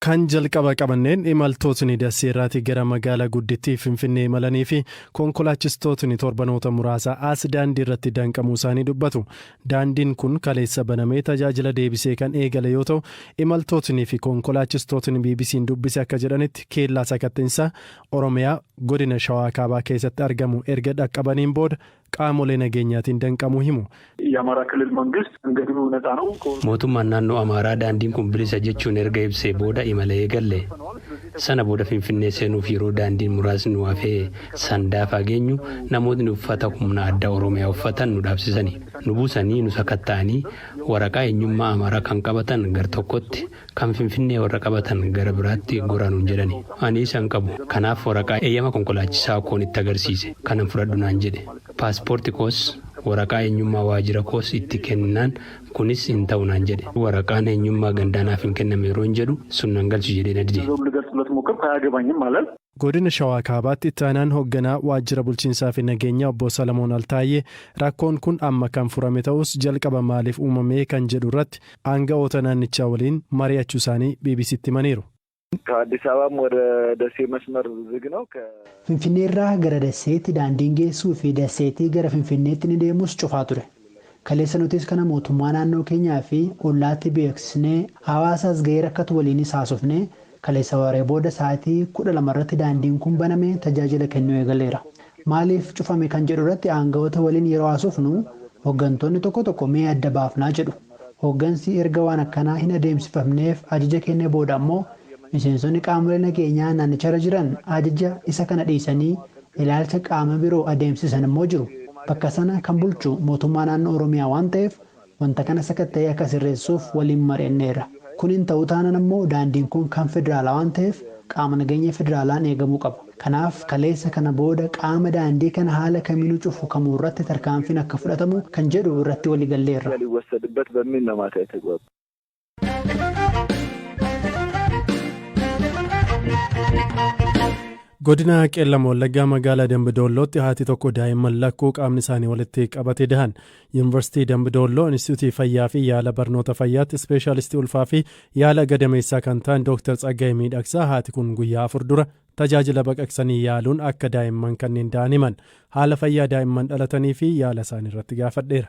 Kan jalqaba qabanneen imaltootni Daseerraatii gara magaalaa guddittii Finfinnee imalanii fi konkolaachistootni torbanoota muraasa as daandii irratti danqamuu isaanii dubbatu. Daandiin kun kaleessa banamee tajaajila deebisee kan eegale yoo ta'u, imaltootni fi konkolaachistootni BBC'n dubbise akka jedhanitti keellaa sakattinsaa Oromiyaa godina Shawaa Kaabaa keessatti argamu erga dhaqqabaniin booda qaamolee nageenyaatiin danqamuu himu. የአማራ ክልል መንግስት እንግዲህ ነፃ ነው mootummaan naannoo amaaraa daandiin kun bilisa jechuun erga ibsee booda imala eegalle sana booda finfinnee seenuuf yeroo daandiin muraasni waafee sandaafaa geenyu namootni uffata humna addaa oromiyaa uffatan nu dhaabsisanii nu buusanii nu sakatta'anii waraqaa eenyummaa amaaraa kan qabatan gar tokkotti kan finfinnee warra qabatan gara biraatti goranuun jedhani ani isaan qabu kanaaf waraqaa eeyyama konkolaachisaa koon itti agarsiise kanan fudhadhu naan jedhe paaspoortii koos waraqaa eenyummaa waajjira koos itti kennan kunis hin ta'u naan jedhe waraqaan eenyummaa gandaanaaf hin kenname yeroo hin jedhu sun nan galchu jedhee na dide. Godina Shawaa Kaabaatti itti aanaan hoogganaa waajjira bulchiinsaa fi nageenyaa obbo Salamoon Altaayyee rakkoon kun amma kan furame ta'us jalqaba maaliif uumamee kan jedhu irratti aanga'oota naannichaa waliin mari'achuu isaanii BBC'tti himaniiru. ከአዲስ አበባም ወደ ደሴ መስመር ዝግ ነው finfinneerraa gara Daseetti daandiin geessuu fi Daseetti gara Finfinneetti ni deemus cufaa ture. Kaleessa nutis kana mootummaa naannoo keenyaa fi ollaatti beeksisnee hawaasaas gahee rakkatu waliinis haasofnee kaleessa waree booda sa'aatii 12 irratti daandiin kun banamee tajaajila kennuu eegaleera. Maaliif cufame kan jedhu irratti aanga'oota waliin yeroo haasofnu hooggantoonni tokko mee adda baafnaa jedhu. Hooggansi erga waan akkanaa hin adeemsifamneef ajaja kennee booda ammoo miseensonni qaamolee nageenyaa naannicharra jiran ajaja isa kana dhiisanii ilaalcha qaama biroo adeemsisan immoo jiru. Bakka sana kan bulchu mootummaa naannoo Oromiyaa waan ta'eef wanta kana sakatta'ee akka sirreessuuf waliin mari'anneerra. Kun hin ta'u taanaan immoo daandiin kun kan federaalaa waan ta'eef qaama nageenya federaalaan eegamuu qaba. Kanaaf kaleessa kana booda qaama daandii kana haala kamiinuu cufu kamuu irratti tarkaanfiin akka fudhatamu kan jedhu irratti walii galleerra. Godina Qeellam Wallaggaa magaalaa Dambidollootti haati tokko daa'imman lakkuu qaamni isaanii walitti qabate dahan. Yuunivarsiitii Dambidolloo Inistituutii Fayyaa fi Yaala Barnoota Fayyaatti ispeeshaalistii ulfaa fi yaala gadameessaa kan ta'an Dr. Tsaggaayee Miidhagsaa haati kun guyyaa 4 dura tajaajila baqaqsanii yaaluun akka daa'imman kanneen da'an himan. Haala fayyaa daa'imman dhalatanii fi yaala isaanii irratti gaafadheera.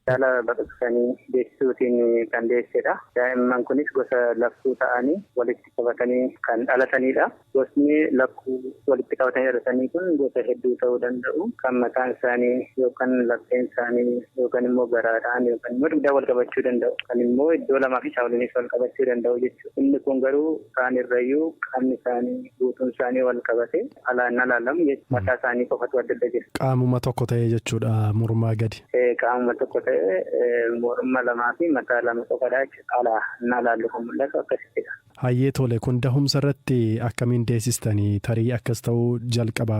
Yaala baqaqsanii beeksisuutiin kan dhiyeessedha. Daa'imman kunis gosa lakkuu ta'anii walitti qabatanii kan dhalatanidha. Gosni lakkuu walitti qabatanii dhalatanii kun gosa hedduu ta'uu danda'u. Kan mataan isaanii yookaan lapheen isaanii yookaan immoo garaadhaan yookaan immoo dugdaa wal qabachuu danda'u. Kan immoo iddoo lamaa fi isaa waliinis wal qabachuu danda'u jechuudha. Inni kun garuu kaan irrayyuu qaamni isaanii guutuun isaanii wal qabate alaan alaalamu jechuudha. Mataa isaanii qofatu adda adda jira. Qaamuma tokko ta'ee jechuudha mormaa gadi. Qaamuma tokko ta'ee morma lamaa fi mataa lama qofadha jechuudha. Alaa nalaallu kan mul'atu akkasittidha. Hayyee tole kun dahumsa irratti akkamiin deessistanii tarii akkas ta'uu jalqaba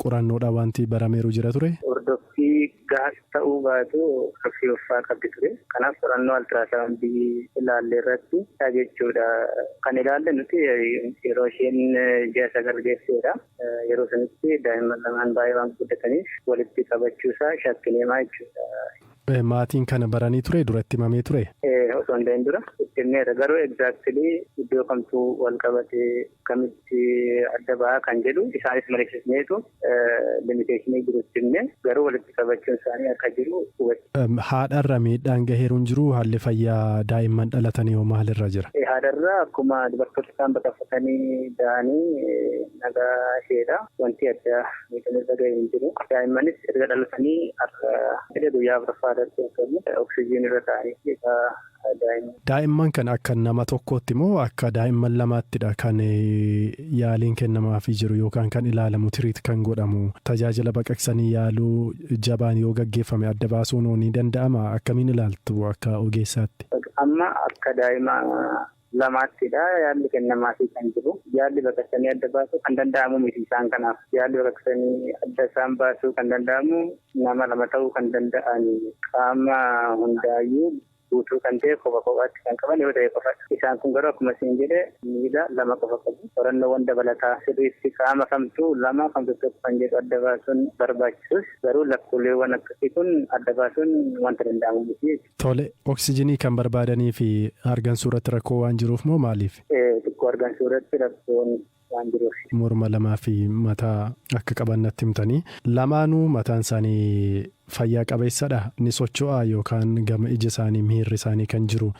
qorannoodha wanti barameeru jira ture? Hordoffii gaas ta'uu baatu hordoffii ulfaa qabdi ture. Kanaaf qorannoo altiraasaawundii ilaalle irratti jechuudha. Kan ilaalle nuti yeroo isheen ji'a 9 geesseedha. Yeroo sanitti daa'imman lamaan baay'ee waan guddataniif walitti qabachuusaa shakkineemaa jechuudha. Maatiin kana baranii ture duratti himamee ture? Osoo hin ta'in dura itti himneera garuu egzaaktilii iddoo kamtuu wal qabatee kamitti adda ba'aa kan jedhu isaanis mariisisneetu limiteeshinii jirutti himne garuu walitti qabachuun isaanii akka jiru hubatu. Haadharra miidhaan gaheeru hin jiru haalli fayyaa daa'imman dhalatanii hoo maalirra jira? Haadharra akkuma dubartoota isaan baqaqfatanii da'anii nagaa isheedha. Wanti addaa miidhamirra gahee hin jiru. Daa'immanis erga dhalatanii akka guyyaa afuraffaa oksijiin irra ta'anii daa'imman kan akka nama tokkootti moo akka daa'imman lamaattidha kan yaaliin kennamaafii jiru yookaan kan ilaalamu tiriit kan godhamu tajaajila baqaqsanii yaaluu jabaan yoo gaggeeffame adda baasuun ni danda'ama akkamiin ilaaltu akka ogeessaatti? Amma akka daa'ima lamaattidha yaalli kennamaafii kan jiru yaalli baqaqsanii adda baasuu kan danda'amu miti isaan kanaaf yaalli baqaqsanii adda isaan baasuu kan danda'amu nama lama ta'uu kan danda'an qaama hundaayyuu guutuu kan ta'e qofa qofaatti kan qaban yoo ta'e qofadha. Isaan kun garuu akkuma isin jedhe miila lama qofa qabu. Qorannoowwan dabalataa sirriitti qaama kamtuu lama kan tokko kan jedhu adda baasuun barbaachisus garuu lakkoofleewwan akkasii kun adda baasuun wanta danda'amu miti. Tole oksijinii kan barbaadanii fi argan suuratti rakkoo waan jiruuf moo maaliif? tokko argamsiisuu irratti rakkoon waan jiruuf. Morma lamaa fi mataa akka qaban natti himtanii lamaanuu mataan isaanii fayyaa qabeessadha. Ni socho'aa yookaan gama ija isaanii miirri isaanii kan jiru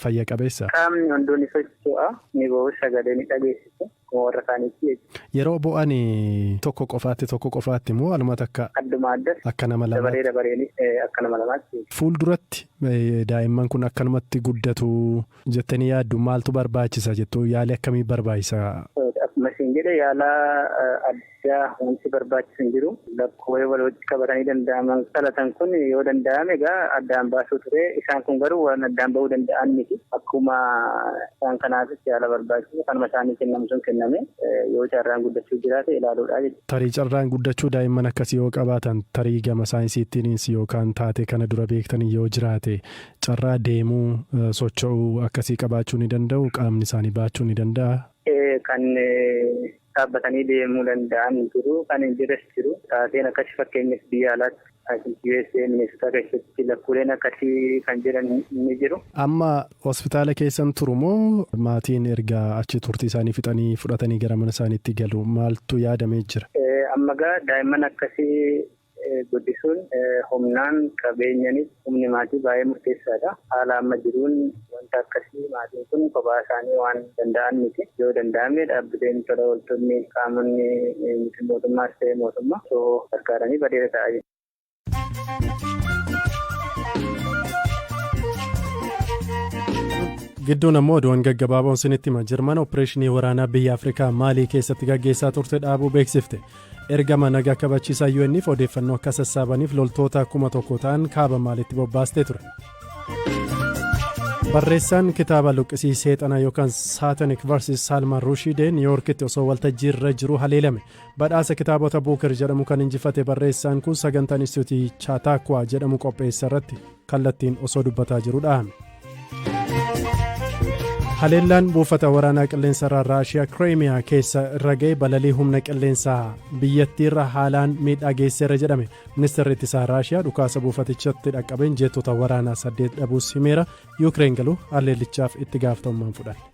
fayyaa qabeessa. Qaamni hunduu ni socho'aa ni bo'u sagalee ni dhageessisu. Warra isaaniitti yeroo bo'an tokko qofaatti moo alumatti akka adduma addas akka nama lamaatti dabareen akka nama lamaatti. Fuulduratti daa'imman kun akkanumatti guddatu jettanii yaaddu maaltu barbaachisa jettu yaali akkamii barbaachisa? Akkuma isin jedhe yaala addaa wanti barbaachisu hin jiru. Lakkoo walitti qabatanii danda'aman dhalatan kun yoo danda'ame egaa addaan baasuu ture. Isaan kun garuu waan addaan bahuu danda'an miti. Akkuma isaan kanaafis yaala barbaachisu kanuma isaanii kennamu sun kenname yoo carraan guddachuu jiraate ilaaluudha jechuudha. Tarii carraan guddachuu daa'imman akkasii yoo qabaatan tarii gama saayinsiittiinis yookaan taatee kana dura beektanii yoo jiraate carraa deemuu socho'uu akkasii qabaachuu ni danda'u qaamni isaanii baachuu ni danda'a. Kan dhaabbatanii deemuu danda'an jiru kan hin jirres jiru taateen akkasii fakkeenyaaf biyya alaatti USA Minnesota keessatti lakkuuleen akkasii kan jiran ni jiru. Amma hospitaala keessan turu moo maatiin erga achi turtii isaanii fixanii fudhatanii gara mana isaaniitti galu maaltu yaadamee jira? Amma gaa daa'imman akkasii guddisuun humnaan qabeenyanis humni maatii baay'ee murteessaadha. Haala amma jiruun wanta akkasii maatiin kun kophaa isaanii waan danda'an miti. Yoo danda'ame dhaabbileen tola ooltonni qaamonni miti mootummaas ta'e mootummaa osoo gargaaranii bareeda ta'a jechuudha. Gidduun ammoo oduuwwan gaggabaaboon isinitti hima. Jarman opereeshinii waraanaa biyya Afrikaa Maalii keessatti gaggeessaa turte dhaabuu beeksifte. Ergama nagaa kabachiisaa UN'if odeeffannoo akka sassaabaniif loltoota 1,000 ta'an kaaba Maaliitti bobbaastee ture. Barreessaan kitaaba luqqisii seexanaa yookaan Satanic Verses Salman Rushdie Niiwuorkitti osoo waltajjii irra jiru haleelame. Badhaasa kitaabota Buuker jedhamu kan injifate barreessaan kun sagantaa Instituutii Chaataakwaa jedhamu qopheessa irratti kallattiin osoo dubbataa jiru dhahame. Haleellaan buufata waraanaa qilleensa Raashiyaa Kirimiyaa keessa irra ga'e balalii humna qilleensaa biyyattiirra haalaan miidhaa geesseera jedhame. Ministeerri ittisaa Raashiyaa dhukaasa buufatichatti dhaqqabeen jeettota waraanaa 8 dhabuus himeera. Yuukireen galuu haleellichaaf itti gaafatamummaan fudhanne.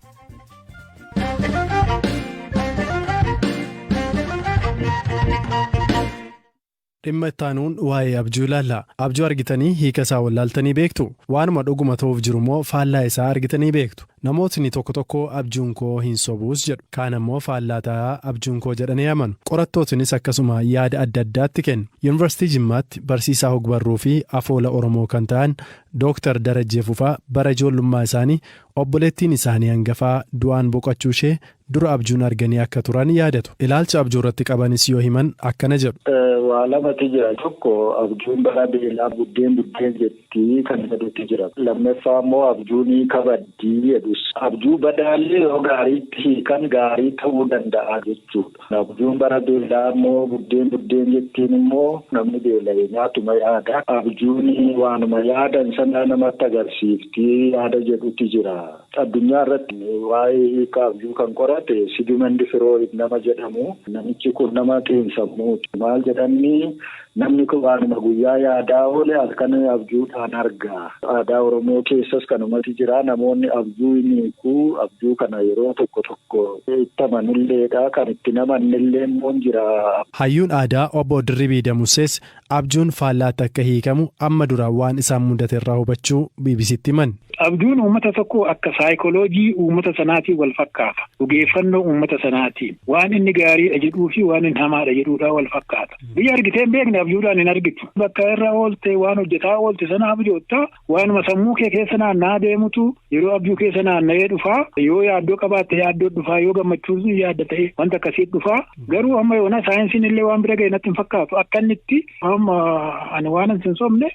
Dhimma ittaanuun waa'ee abjuu ilaalla. Abjuu argitanii hiika isaa wallaaltanii beektu? Waanuma dhuguma ta'uuf jiru moo faallaa isaa argitanii beektu? Namootni tokko tokko abjuun koo hin sobuus jedhu. Kaan ammoo faallaa ta'aa abjuun koo jedhanii amanu. Qorattootinis akkasuma yaada adda addaatti kennu. Yuunivarsiitii Jimmaatti barsiisaa hogbarruu fi afoola Oromoo kan ta'an Dooktar Darajjee Fufaa bara ijoollummaa isaanii obboleettiin isaanii hangafaa du'aan boqochuu ishee dura abjuun arganii akka turan yaadatu. Ilaalcha abjuu irratti qabanis yoo himan akkana jedhu. Waa lamatti jira. Tokko abjuun bara beelaa buddeen jetti kan jedhutti jira. Lammaffaa immoo abjuun kabaddii jedhus. Abjuu badaallee yoo gaariitti hiikan gaarii ta'uu danda'a jechuudha. Abjuun bara beelaa immoo buddeen jettiin immoo namni beela'ee nyaatuma yaada. Abjuun waanuma yaadan sana namatti agarsiiftii yaada jedhutti jira. Addunyaa irratti waa'ee hiika abjuu kan qorate Sigmund Freud nama jedhamu. Namichi kun nama xiinsammuuti. Maal jedhamni namni kun waanuma guyyaa yaadaa oole halkan abjuudhaan argaa. Aadaa Oromoo keessas kanumatti jira. Namoonni abjuu hiikuu abjuu kana yeroo tokko itti amanulleedha. Kan itti namannillee immoo jira. Hayyuun aadaa obbo Dirribii Damusees abjuun faallaatti akka hiikamu amma dura waan isaan mudate irraa hubachuu BBC'tti himan. Abjuun uummata tokko akka saayikooloojii uummata sanaatiin wal fakkaata. Dhugeeffannoo uummata sanaatiin waan inni gaariidha jedhuu fi waan inni hamaadha jedhuudhaan wal fakkaata. Biyya argitee beekne abjuudhaan hin argitu. Bakka irra oolte waan hojjetaa oolte sana abjoottaa waanuma sammuu kee keessa naanna'aa deemutu yeroo abjuu keessa naanna'ee dhufaa. Yoo yaaddoo qabaatte yaaddoo dhufaa. Yoo gammachuus yaadda ta'e wanta akkasii dhufaa. Garuu amma yoona saayinsiin illee waan bira ga'e natti hin fakkaatu. Akka inni itti amma ani waan hin somne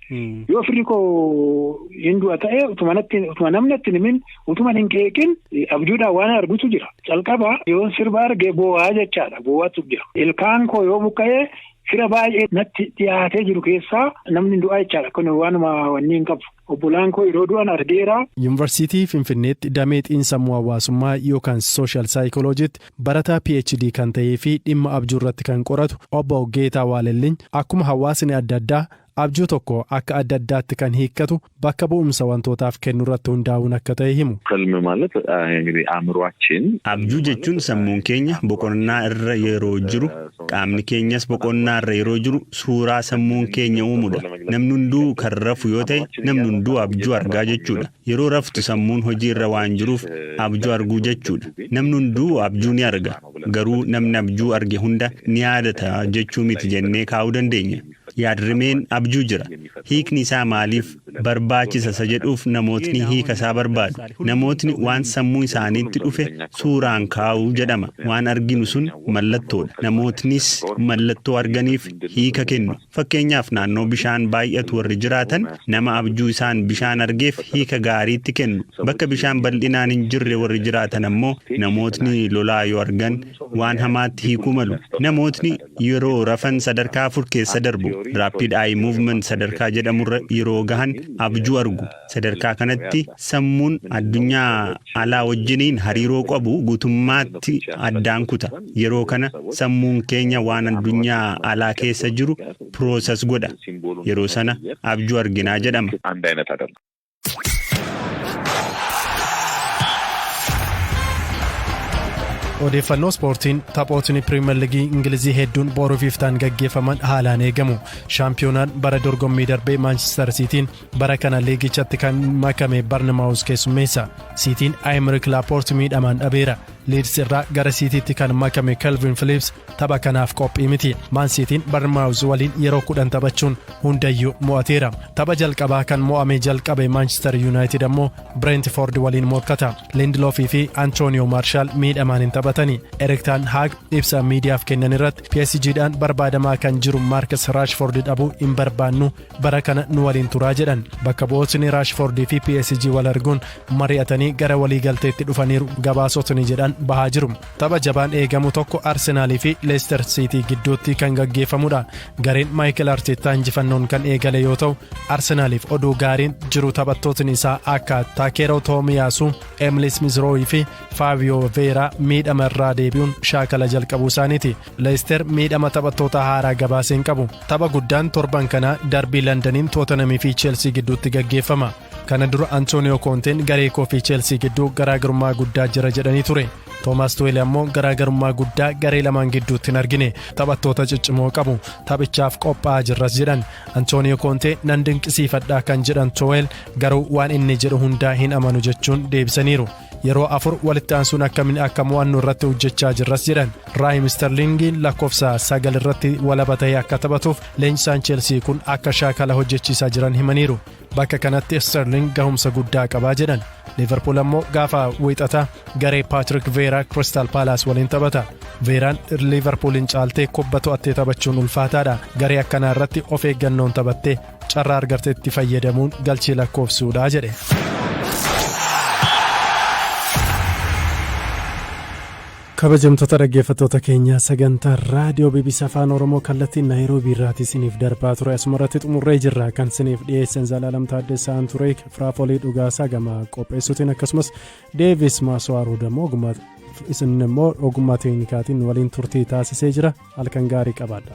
yoo firri koo hin du'a ta'e utuma namni itti himin utuma hin qeeqin abjuudhaan waan argutu jira. Calqaba yoo sirba arge boo'aa jechaadha. Boo'aatu jira. Ilkaan koo yoo buqqa'ee fira baay'ee natti dhiyaatee jiru keessaa namni du'aa jechaadha. Kun waanuma wanni hin qabu. Obbolaan koo yeroo du'an argeera. Yuunivarsiitii Finfinneetti damee xiinsammuu hawaasummaa yookaan sooshaal saayikooloojiitti barataa PhD kan ta'ee fi dhimma abjuu irratti kan qoratu obbo Geetaa Waalelliin akkuma hawaasni adda addaa abjuu tokko akka adda addaatti kan hiikkatu bakka bu'umsa wantootaaf kennu irratti hundaa'uun akka ta'e himu. Kalme ማለት እንግዲህ አእምሮአችን abjuu jechuun sammuun keenya boqonnaa irra yeroo jiru qaamni keenyas boqonnaa irra yeroo jiru suuraa sammuun keenya uumudha. Namni hunduu kan rafu yoo ta'e namni hunduu abjuu argaa jechuudha. Yeroo raftu sammuun hojii irra waan jiruuf abjuu arguu jechuudha. Namni hunduu abjuu ni arga. Garuu namni abjuu arge hunda ni yaadata jechuu miti jennee kaa'uu dandeenya. Yaadrimeen abjuu jira. Hiikni isaa maaliif barbaachisa isa jedhuuf namootni hiika isaa barbaadu. Namootni waan sammuu isaaniitti dhufe suuraan kaa'uu jedhama. Waan arginu sun mallattoodha. Namootnis mallattoo arganiif hiika kennu. Fakkeenyaaf naannoo bishaan baay'atu warri jiraatan nama abjuu isaan bishaan argeef hiika gaariitti kennu. Bakka bishaan bal'inaan hin jirre warri jiraatan ammoo namootni lolaa yoo argan waan hamaatti hiikuu malu. Namootni yeroo rafan sadarkaa 4 keessa darbu. Rapid eye movement sadarkaa jedhamurra yeroo gahan abjuu argu. Sadarkaa kanatti sammuun addunyaa alaa wajjiniin hariiroo qabu guutummaatti addaan kuta. Yeroo kana sammuun keenya waan addunyaa alaa keessa jiru process godha. Yeroo sana abjuu arginaa jedhama. Odeeffannoo ispoortiin taphootni piriimeer liigii Ingilizii hedduun boruuf iftaan gaggeeffaman haalaan eegamu. Shaampiyoonaan bara dorgommii darbee Maanchister Siitiin bara kana liigichatti kan makame Barnamaawus keessummeessa. Siitiin Aymeriik Laapoort miidhamaan dhabeera. Leeds irraa gara Siitiitti kan makame Calvin Phillips tapha kanaaf qophii miti. Man Siitiin Barnamaawus waliin yeroo 10 taphachuun hundayyuu mo'ateera. Tapha jalqabaa kan mo'ame jalqabe Manchester United ammoo Brentford waliin morkata. Lindelof fi Antonio Martial miidhamaan hin taphatani. Erik ten Hag ibsa miidiyaaf kennan irratti PSGdhaan barbaadamaa kan jiru Marcus Rashford dhabuu hin barbaannu bara kana nu waliin turaa jedhan. Bakka bu'ootni Rashford fi PSG wal arguun mari'atanii gara waliigalteetti dhufaniiru gabaasotni jedhan bahaa jiru. Tapha jabaan eegamu tokko Arsenal fi Leicester City gidduutti kan gaggeeffamudha. Gareen Michael Arteta injifannoon kan eegale yoo ta'u Arsenaliif oduu gaariin jiru taphattootni isaa akka Takero Tomiyasu, Emile Smith Rowe fi Fabio Vieira miidhama irraa deebi'uun shaakala jalqabuu isaaniiti. Leicester miidhama taphattoota haaraa gabaaseen qabu. Tapha guddaan torban kana darbii Londoniin Tottenham fi Chelsea gidduutti gaggeeffama. Kana dura Antonio Conteen garee koo fi Chelsea gidduu garaagarummaa guddaa jira jedhanii ture. Thomas Tuchel ammoo garaagarummaa guddaa garee lamaan gidduutti hin argine. Taphattoota ciccimoo qabu. Taphichaaf qophaa'aa jirras jedhan. Antonio Conte nan dinqisiifadhaa kan jedhan Tuchel garuu waan inni jedhu hundaa hin amanu jechuun deebisaniiru. Yeroo 4 walitti aansuun akkamiin akka mo'annoo irratti hojjechaa jirras jedhan. Raheem Sterling lakkoofsa 9 irratti walaba ta'ee akka taphatuuf leenjisaan Chelsea kun akka shaakala hojjechiisaa jiran himaniiru. Bakka kanatti Sterling gahumsa guddaa qabaa jedhan. Liverpool ammoo gaafa wiixata garee Patrick Vieira Crystal Palace waliin taphata. Vieiraan Liverpoolin caaltee kubba to'attee taphachuun ulfaataadha. Garee akkanaa irratti of eeggannoon taphattee carraa argatteetti fayyadamuun galchii lakkoofsuudha jedhe. Kabajamtoota dhaggeeffattoota keenyaa sagantaa raadiyoo BBC Afaan Oromoo kallattii Naayiroobii irraatii isiniif darbaa ture asumarratti xumurree jirra kan isiniif dhiyeessan Zalaalam Taaddesaan ture Firaafoolii Dhugaasaa gama qopheessuutiin akkasumas Deevis Maaswaaruu dammoo isin immoo ogummaa teeknikaatiin waliin turtii taasisee jira halkan gaarii qabaadha.